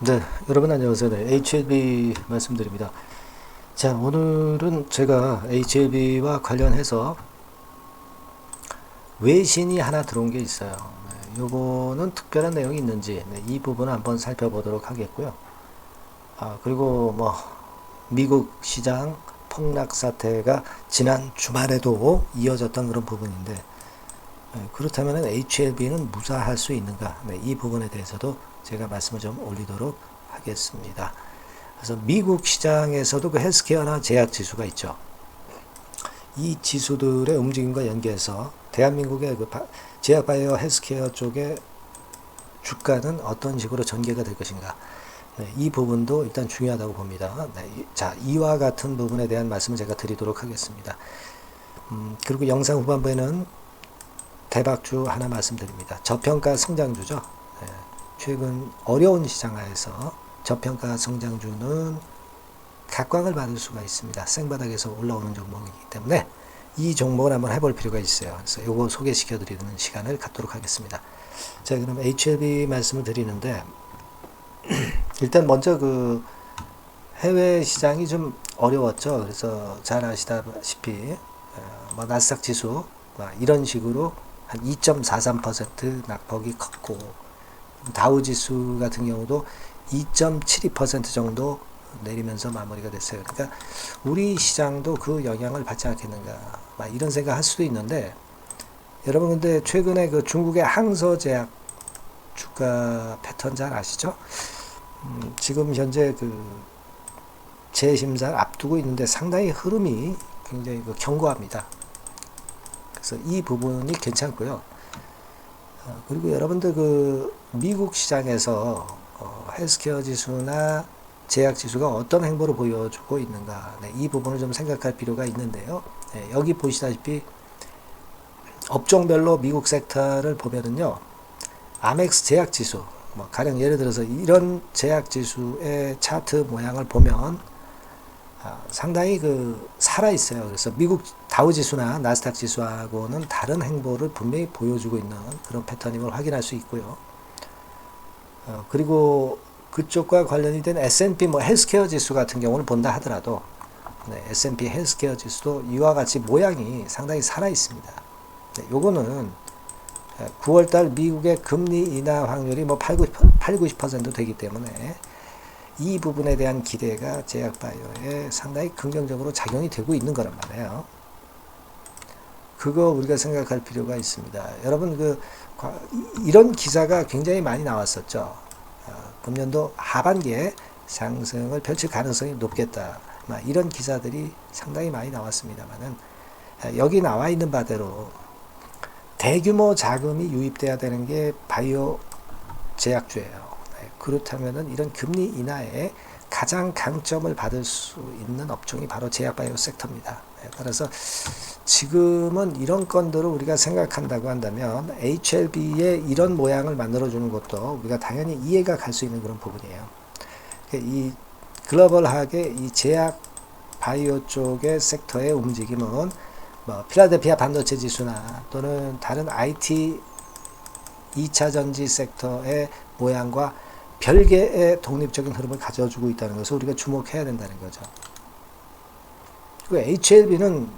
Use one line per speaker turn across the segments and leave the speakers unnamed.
네, 여러분 안녕하세요. 네, HLB 말씀드립니다. 자, 오늘은 제가 HLB와 관련해서 외신이 하나 들어온 게 있어요. 네, 요거는 특별한 내용이 있는지 이 부분을 한번 살펴보도록 하겠고요. 그리고 미국 시장 폭락 사태가 지난 주말에도 이어졌던 그런 부분인데, 그렇다면 HLB는 무사할 수 있는가? 이 부분에 대해서도 제가 말씀을 좀 올리도록 하겠습니다. 그래서 미국 시장에서도 그 헬스케어나 제약 지수가 있죠. 이 지수들의 움직임과 연계해서 대한민국의 그 제약 바이오 헬스케어 쪽의 주가는 어떤 식으로 전개가 될 것인가. 이 부분도 일단 중요하다고 봅니다. 자, 이와 같은 부분에 대한 말씀을 제가 드리도록 하겠습니다. 그리고 영상 후반부에는 대박주 하나 말씀드립니다. 저평가 성장주죠. 최근 어려운 시장하에서 저평가 성장주는 각광을 받을 수가 있습니다. 생바닥에서 올라오는 종목이기 때문에 이 종목을 한번 해볼 필요가 있어요. 그래서 이거 소개시켜 드리는 시간을 갖도록 하겠습니다. 자, 그럼 HLB 말씀을 드리는데 일단 먼저 그 해외 시장이 좀 어려웠죠. 그래서 잘 아시다시피 나스닥 지수 이런 식으로 한 2.43% 낙폭이 컸고, 다우 지수 같은 경우도 2.72% 정도 내리면서 마무리가 됐어요. 그러니까 우리 시장도 그 영향을 받지 않겠는가, 이런 생각 할 수도 있는데, 여러분 근데 최근에 그 중국의 항서제약 주가 패턴 잘 아시죠? 지금 현재 그 재심사를 앞두고 있는데 상당히 흐름이 굉장히 견고합니다. 그래서 이 부분이 괜찮고요. 그리고 여러분들 그 미국 시장에서 헬스케어 지수나 제약 지수가 어떤 행보를 보여주고 있는가, 이 부분을 좀 생각할 필요가 있는데요. 여기 보시다시피 업종별로 미국 섹터를 보면은요, 아멕스 제약 지수, 가령 예를 들어서 이런 제약 지수의 차트 모양을 보면 상당히 그 살아 있어요. 그래서 미국 다우 지수나 나스닥 지수하고는 다른 행보를 분명히 보여주고 있는 그런 패턴임을 확인할 수 있고요. 그리고 그쪽과 관련이 된 S&P 헬스케어 지수 같은 경우를 본다 하더라도 S&P 헬스케어 지수도 이와 같이 모양이 상당히 살아 있습니다. 요거는 9월달 미국의 금리 인하 확률이 80-90% 되기 때문에 이 부분에 대한 기대가 제약바이오에 상당히 긍정적으로 작용이 되고 있는 거란 말이에요. 그거 우리가 생각할 필요가 있습니다. 여러분 이런 기사가 굉장히 많이 나왔었죠. 금년도 하반기에 상승을 펼칠 가능성이 높겠다. 이런 기사들이 상당히 많이 나왔습니다만은, 여기 나와 있는 바대로 대규모 자금이 유입돼야 되는 게 바이오 제약주예요. 그렇다면은 이런 금리 인하에 가장 강점을 받을 수 있는 업종이 바로 제약바이오 섹터입니다. 따라서 지금은 이런 건들을 우리가 생각한다고 한다면 HLB의 이런 모양을 만들어주는 것도 우리가 당연히 이해가 갈 수 있는 그런 부분이에요. 이 글로벌하게 이 제약 바이오 쪽의 섹터의 움직임은 필라델피아 반도체 지수나 또는 다른 IT 2차 전지 섹터의 모양과 별개의 독립적인 흐름을 가져주고 있다는 것을 우리가 주목해야 된다는 거죠. 그리고 HLB는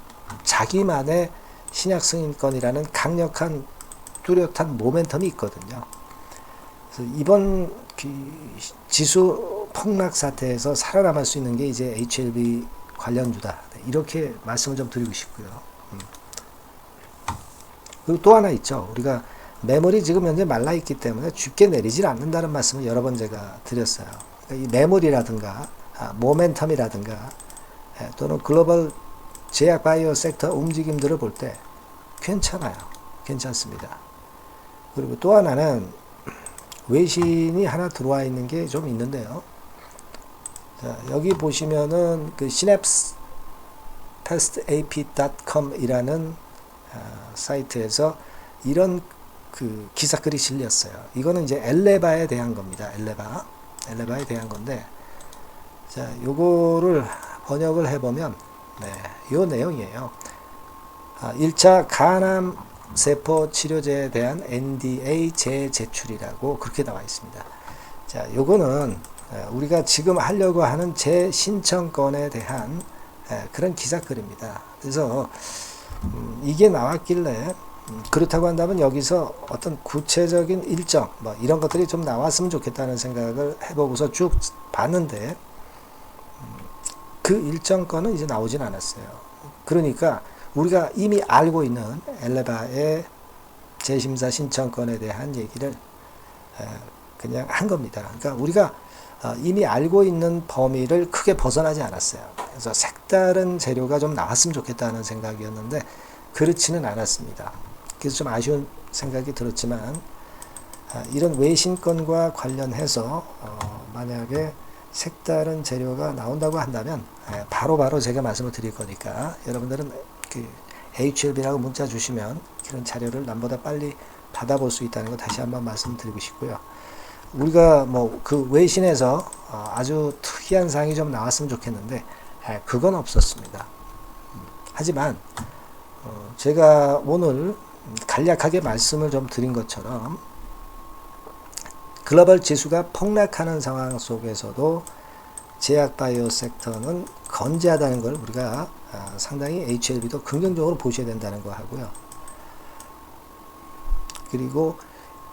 자기만의 신약 승인권이라는 강력한 뚜렷한 모멘텀이 있거든요. 그래서 이번 지수 폭락 사태에서 살아남을 수 있는 게 이제 HLB 관련주다. 이렇게 말씀을 좀 드리고 싶고요. 그리고 또 하나 있죠. 우리가 매물이 지금 현재 말라있기 때문에 쉽게 내리질 않는다는 말씀을 여러 번 제가 드렸어요. 그러니까 이 매물이라든가 모멘텀이라든가 또는 글로벌 제약 바이오 섹터 움직임들을 볼 때 괜찮아요. 괜찮습니다. 그리고 또 하나는 외신이 하나 들어와 있는 게 좀 있는데요. 자, 여기 보시면은 그 synapsepastap.com 이라는 사이트에서 이런 그 기사글이 실렸어요. 이거는 이제 엘레바에 대한 겁니다. 엘레바에 대한 건데, 자, 요거를 번역을 해보면, 요 내용이에요. 1차 간암 세포 치료제에 대한 NDA 재제출이라고 그렇게 나와 있습니다. 자, 요거는 우리가 지금 하려고 하는 재신청권에 대한 그런 기사글입니다. 그래서 이게 나왔길래 그렇다고 한다면 여기서 어떤 구체적인 일정 뭐 이런 것들이 좀 나왔으면 좋겠다는 생각을 해보고서 쭉 봤는데 그 일정권은 이제 나오진 않았어요. 그러니까 우리가 이미 알고 있는 엘레바의 재심사 신청권에 대한 얘기를 그냥 한 겁니다. 그러니까 우리가 이미 알고 있는 범위를 크게 벗어나지 않았어요. 그래서 색다른 재료가 좀 나왔으면 좋겠다는 생각이었는데 그렇지는 않았습니다. 그래서 좀 아쉬운 생각이 들었지만 이런 외신권과 관련해서 만약에 색다른 재료가 나온다고 한다면 바로바로 제가 말씀을 드릴 거니까 여러분들은 그 HLB라고 문자 주시면 그런 자료를 남보다 빨리 받아볼 수 있다는 거 다시 한번 말씀드리고 싶고요. 우리가 뭐 그 외신에서 아주 특이한 사항이 좀 나왔으면 좋겠는데 그건 없었습니다. 하지만 제가 오늘 간략하게 말씀을 좀 드린 것처럼 글로벌 지수가 폭락하는 상황 속에서도 제약 바이오 섹터는 건재하다는 걸 우리가 상당히 HLB도 긍정적으로 보셔야 된다는 거 하고요. 그리고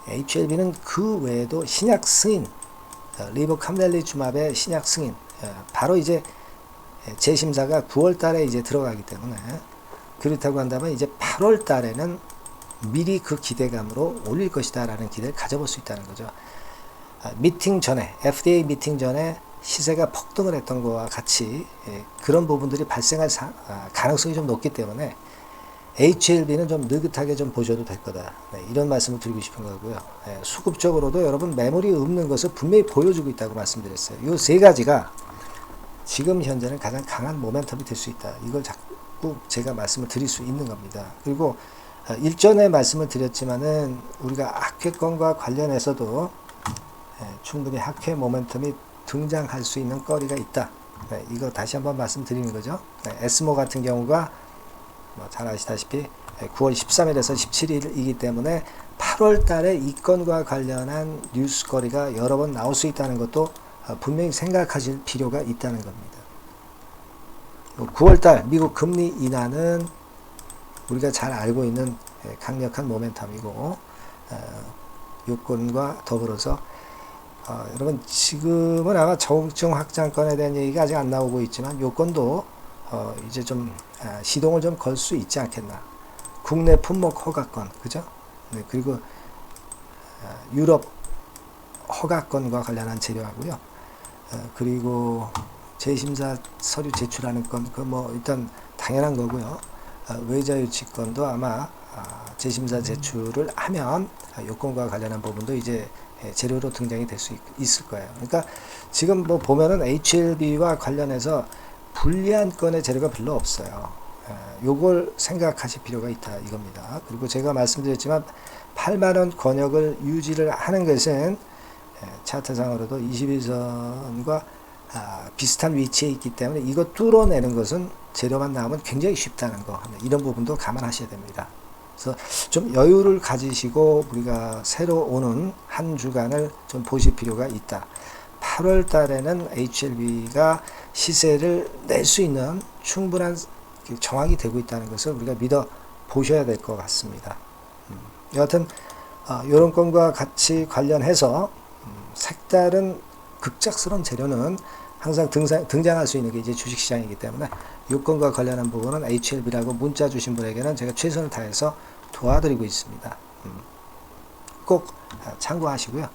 HLB는 그 외에도 신약 승인, 리보캄넬리주맙의 신약 승인, 바로 이제 재심사가 9월 달에 이제 들어가기 때문에 그렇다고 한다면 이제 8월 달에는 미리 그 기대감으로 올릴 것이다 라는 기대를 가져볼 수 있다는 거죠. 미팅 전에, FDA 미팅 전에 시세가 폭등을 했던 것과 같이 그런 부분들이 발생할 가능성이 좀 높기 때문에 HLB는 좀 느긋하게 좀 보셔도 될 거다. 이런 말씀을 드리고 싶은 거고요. 수급적으로도 여러분 매물이 없는 것을 분명히 보여주고 있다고 말씀드렸어요. 이 세 가지가 지금 현재는 가장 강한 모멘텀이 될 수 있다. 이걸 자꾸 제가 말씀을 드릴 수 있는 겁니다. 그리고 일전에 말씀을 드렸지만은 우리가 학회권과 관련해서도 충분히 학회 모멘텀이 등장할 수 있는 거리가 있다. 이거 다시 한번 말씀드리는 거죠. 에스모 같은 경우가 뭐 잘 아시다시피 9월 13일에서 17일이기 때문에 8월 달에 이 건과 관련한 뉴스거리가 여러 번 나올 수 있다는 것도 분명히 생각하실 필요가 있다는 겁니다. 9월 달 미국 금리 인하는 우리가 잘 알고 있는 강력한 모멘텀이고 요건과 더불어서 여러분 지금은 아마 저증 확장권에 대한 얘기가 아직 안 나오고 있지만 요건도 이제 좀 시동을 좀 걸 수 있지 않겠나. 국내 품목 허가권, 그죠? 네, 그리고 유럽 허가권과 관련한 재료하고요. 그리고 재심사 서류 제출하는 건, 그 뭐 일단 당연한 거고요. 외자 유치권도 아마 재심사 제출을 하면 요건과 관련한 부분도 이제 재료로 등장이 될 수 있을 거예요. 그러니까 지금 뭐 보면은 HLB와 관련해서 불리한 건의 재료가 별로 없어요. 요걸 생각하실 필요가 있다 이겁니다. 그리고 제가 말씀드렸지만 8만원 권역을 유지를 하는 것은 차트상으로도 21선과 비슷한 위치에 있기 때문에 이거 뚫어내는 것은 재료만 나오면 굉장히 쉽다는 거, 이런 부분도 감안하셔야 됩니다. 그래서 좀 여유를 가지시고 우리가 새로 오는 한 주간을 좀 보실 필요가 있다. 8월 달에는 HLB가 시세를 낼 수 있는 충분한 정황이 되고 있다는 것을 우리가 믿어 보셔야 될 것 같습니다. 여하튼 이런 건과 같이 관련해서 색다른 급작스러운 재료는 항상 등장할 수 있는 게 이제 주식시장이기 때문에 요건과 관련한 부분은 HLB라고 문자 주신 분에게는 제가 최선을 다해서 도와드리고 있습니다. 꼭 참고하시고요.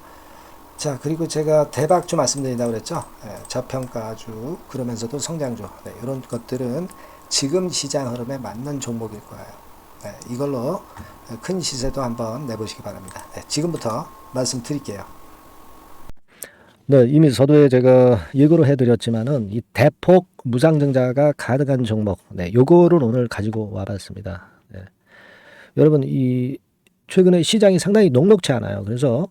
자, 그리고 제가 대박주 말씀드린다고 그랬죠. 저평가주, 그러면서도 성장주, 이런 것들은 지금 시장 흐름에 맞는 종목일 거예요. 이걸로 큰 시세도 한번 내보시기 바랍니다. 지금부터 말씀드릴게요. 네, 이미 서두에 제가 예고를 해드렸지만은 이 대폭 무상증자가 가득한 종목, 요거를 오늘 가지고 와봤습니다. 여러분, 이 최근에 시장이 상당히 녹록치 않아요. 그래서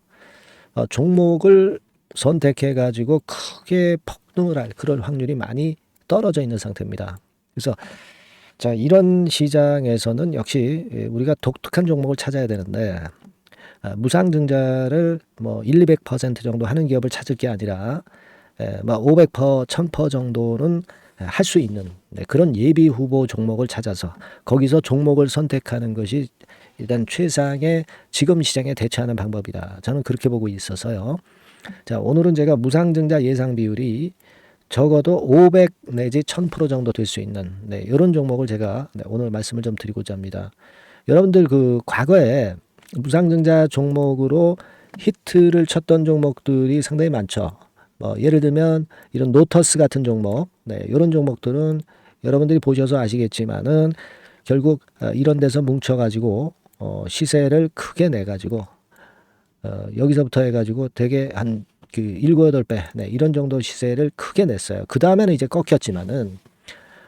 종목을 선택해 가지고 크게 폭등을 할 그럴 확률이 많이 떨어져 있는 상태입니다. 그래서 자, 이런 시장에서는 역시 우리가 독특한 종목을 찾아야 되는데 무상증자를 뭐 1, 200% 정도 하는 기업을 찾을 게 아니라 뭐 500%, 1000% 정도는 할 수 있는 그런 예비 후보 종목을 찾아서 거기서 종목을 선택하는 것이 일단 최상의 지금 시장에 대처하는 방법이다. 저는 그렇게 보고 있어서요. 자, 오늘은 제가 무상증자 예상 비율이 적어도 500 내지 1000% 정도 될 수 있는 이런 종목을 제가 오늘 말씀을 좀 드리고자 합니다. 여러분들 그 과거에 무상증자 종목으로 히트를 쳤던 종목들이 상당히 많죠. 뭐 예를 들면 이런 노터스 같은 종목, 이런 종목들은 여러분들이 보셔서 아시겠지만은 결국 이런 데서 뭉쳐가지고 시세를 크게 내가지고 여기서부터 해가지고 되게 한 그 7, 8배 이런 정도 시세를 크게 냈어요. 그 다음에는 이제 꺾였지만은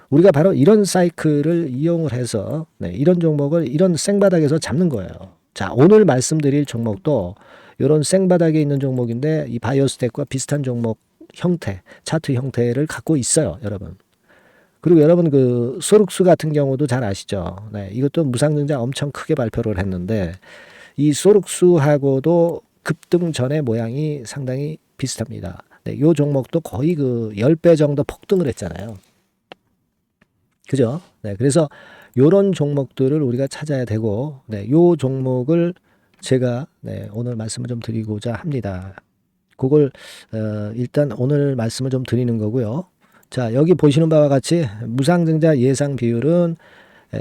우리가 바로 이런 사이클을 이용을 해서 이런 종목을 이런 생바닥에서 잡는 거예요. 자, 오늘 말씀드릴 종목도 이런 생바닥에 있는 종목인데 이 바이오스텍과 비슷한 종목 형태, 차트 형태를 갖고 있어요, 여러분. 그리고 여러분 그 소룩스 같은 경우도 잘 아시죠? 이것도 무상증자 엄청 크게 발표를 했는데 이 소룩스하고도 급등 전의 모양이 상당히 비슷합니다. 이 종목도 거의 그 10배 정도 폭등을 했잖아요. 그죠? 그래서 요런 종목들을 우리가 찾아야 되고, 요 종목을 제가 오늘 말씀을 좀 드리고자 합니다. 그걸 일단 오늘 말씀을 좀 드리는 거고요. 자, 여기 보시는 바와 같이 무상증자 예상 비율은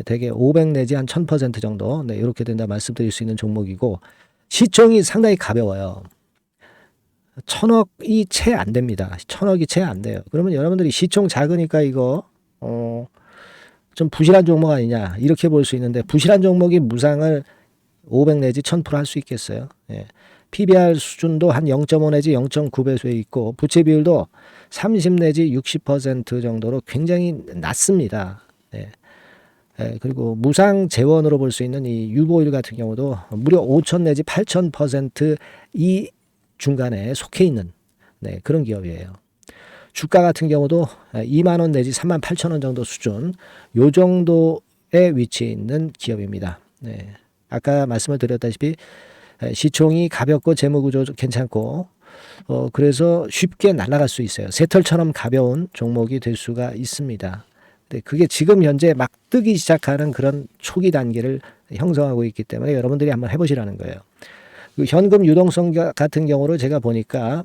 대개 500 내지 한 1000% 정도 이렇게 된다 말씀드릴 수 있는 종목이고 시총이 상당히 가벼워요. 1000억이 채 안 됩니다. 1000억이 채 안 돼요. 그러면 여러분들이 시총 작으니까 이거 좀 부실한 종목 아니냐 이렇게 볼 수 있는데 부실한 종목이 무상을 500 내지 1000% 할 수 있겠어요. PBR 수준도 한 0.5 내지 0.9배수에 있고 부채 비율도 30 내지 60% 정도로 굉장히 낮습니다. 그리고 무상 재원으로 볼 수 있는 이 유보일 같은 경우도 무려 5000 내지 8000% 이 중간에 속해 있는 그런 기업이에요. 주가 같은 경우도 2만 원 내지 3만 8천 원 정도 수준 요 정도에 위치해 있는 기업입니다. 아까 말씀을 드렸다시피 시총이 가볍고 재무구조 괜찮고 그래서 쉽게 날아갈 수 있어요. 새털처럼 가벼운 종목이 될 수가 있습니다. 그게 지금 현재 막 뜨기 시작하는 그런 초기 단계를 형성하고 있기 때문에 여러분들이 한번 해보시라는 거예요. 그 현금 유동성 같은 경우로 제가 보니까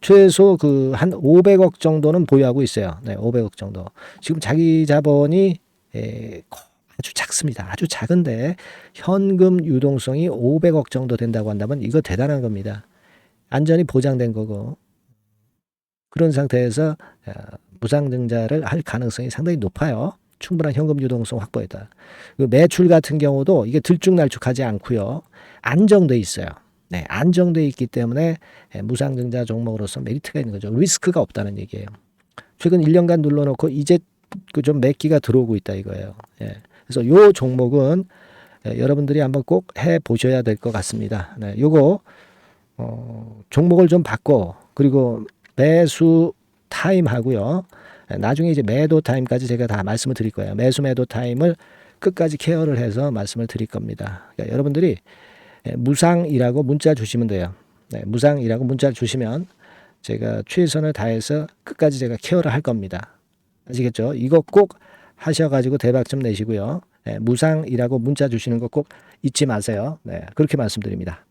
최소 그 한 500억 정도는 보유하고 있어요. 500억 정도. 지금 자기 자본이 아주 작습니다. 아주 작은데 현금 유동성이 500억 정도 된다고 한다면 이거 대단한 겁니다. 안전이 보장된 거고 그런 상태에서 무상증자를 할 가능성이 상당히 높아요. 충분한 현금 유동성 확보했다. 매출 같은 경우도 이게 들쭉날쭉하지 않고요. 안정돼 있어요. 안정돼 있기 때문에 무상증자 종목으로서 메리트가 있는 거죠. 리스크가 없다는 얘기예요. 최근 1년간 눌러놓고 이제 그 좀 매기가 들어오고 있다 이거예요. 그래서 요 종목은 여러분들이 한번 꼭 해 보셔야 될 것 같습니다. 요거 종목을 좀 바꿔 그리고 매수 타임 하고요. 나중에 이제 매도 타임까지 제가 다 말씀을 드릴 거예요. 매수 매도 타임을 끝까지 케어를 해서 말씀을 드릴 겁니다. 그러니까 여러분들이 무상이라고 문자 주시면 돼요. 무상이라고 문자 주시면 제가 최선을 다해서 끝까지 제가 케어를 할 겁니다. 아시겠죠? 이거 꼭 하셔가지고 대박 좀 내시고요. 무상이라고 문자 주시는 거 꼭 잊지 마세요. 그렇게 말씀드립니다.